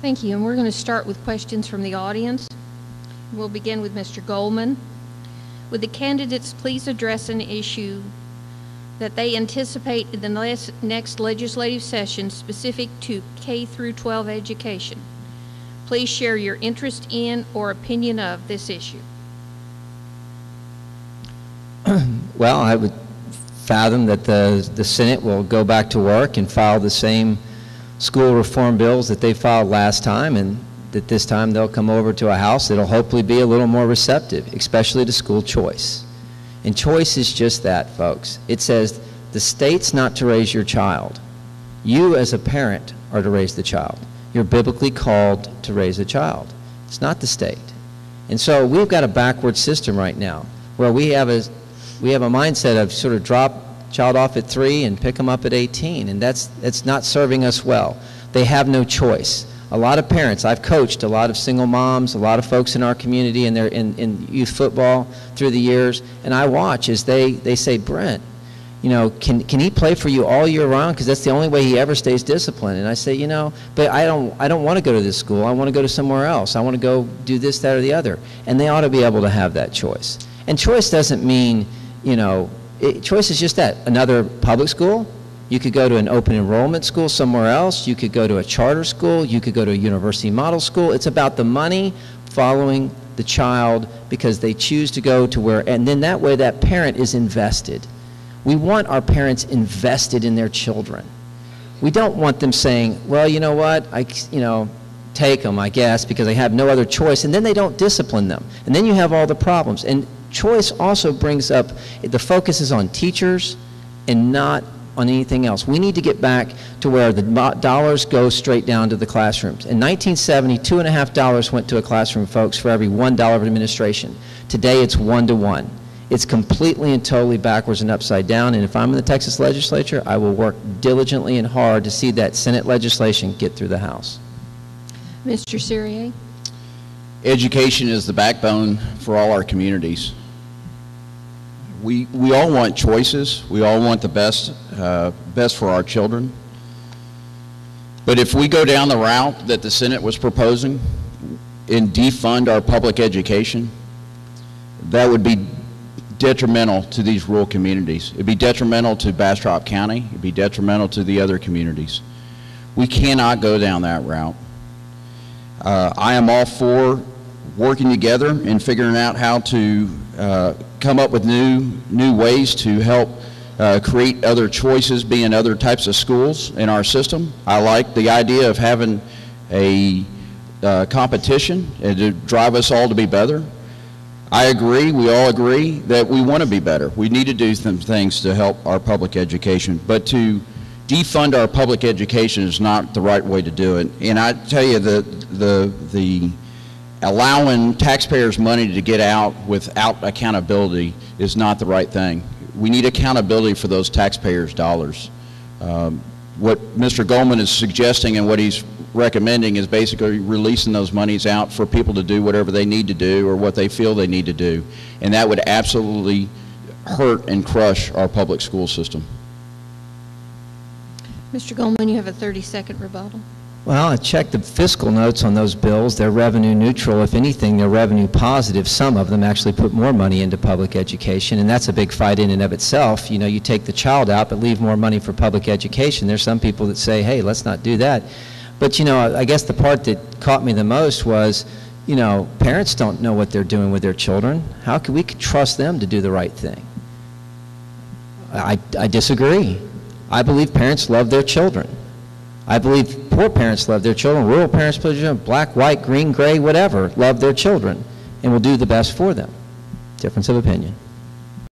Thank you, and we're going to start with questions from the audience. We'll begin with Mr. Golemon. Would the candidates please address an issue that they anticipate in the next legislative session specific to K through 12 education? Please share your interest in or opinion of this issue. Well, I would fathom that the Senate will go back to work and file the same school reform bills that they filed last time, and that this time they'll come over to a House that'll hopefully be a little more receptive, especially to school choice. And choice is just that, folks. It says the state's not to raise your child. You as a parent are to raise the child. You're biblically called to raise a child. It's not the state. And so we've got a backward system right now where we have a mindset of sort of drop child off at 3 and pick them up at 18, and that's not serving us well. They have no choice. A lot of parents, I've coached a lot of single moms, a lot of folks in our community, and they're in youth football through the years, and I watch as they say, Brent, you know, can he play for you all year round? Because that's the only way he ever stays disciplined. And I say, you know, but I don't want to go to this school. I want to go to somewhere else. I want to go do this, that, or the other. And they ought to be able to have that choice. And choice doesn't mean, you know, choice is just that. Another public school. You could go to an open enrollment school somewhere else. You could go to a charter school. You could go to a university model school. It's about the money following the child because they choose to go to where, and then that way that parent is invested. We want our parents invested in their children. We don't want them saying, well, you know what, take them, I guess, because they have no other choice, and then they don't discipline them. And then you have all the problems. And choice also brings up, the focus is on teachers and not on anything else. We need to get back to where the dollars go straight down to the classrooms. In 1970, $2.50 went to a classroom, folks, for every $1 of administration. Today, it's 1 to 1. It's completely and totally backwards and upside down, and if I'm in the Texas legislature, I will work diligently and hard to see that Senate legislation get through the House. Mr. Cyrier. Education is the backbone for all our communities. We all want choices. We all want the best for our children. But if we go down the route that the Senate was proposing and defund our public education, that would be detrimental to these rural communities. It'd be detrimental to Bastrop County. It'd be detrimental to the other communities. We cannot go down that route. I am all for working together and figuring out how to come up with new ways to help create other choices, be in other types of schools in our system. I like the idea of having a competition and to drive us all to be better. I agree, we all agree that we want to be better. We need to do some things to help our public education, but to defund our public education is not the right way to do it. And I tell you, the allowing taxpayers' money to get out without accountability is not the right thing. We need accountability for those taxpayers' dollars. What Mr. Golemon is suggesting and what he's recommending is basically releasing those monies out for people to do whatever they need to do or what they feel they need to do. And that would absolutely hurt and crush our public school system. Mr. Golemon, you have a 30-second rebuttal. Well, I checked the fiscal notes on those bills. They're revenue neutral. If anything, they're revenue positive. Some of them actually put more money into public education, and that's a big fight in and of itself. You know, you take the child out but leave more money for public education. There's some people that say, hey, let's not do that. But, you know, I guess the part that caught me the most was, you know, parents don't know what they're doing with their children. How can we trust them to do the right thing? I disagree. I believe parents love their children. I believe poor parents love their children, rural parents, black, white, green, gray, whatever, love their children and will do the best for them. Difference of opinion.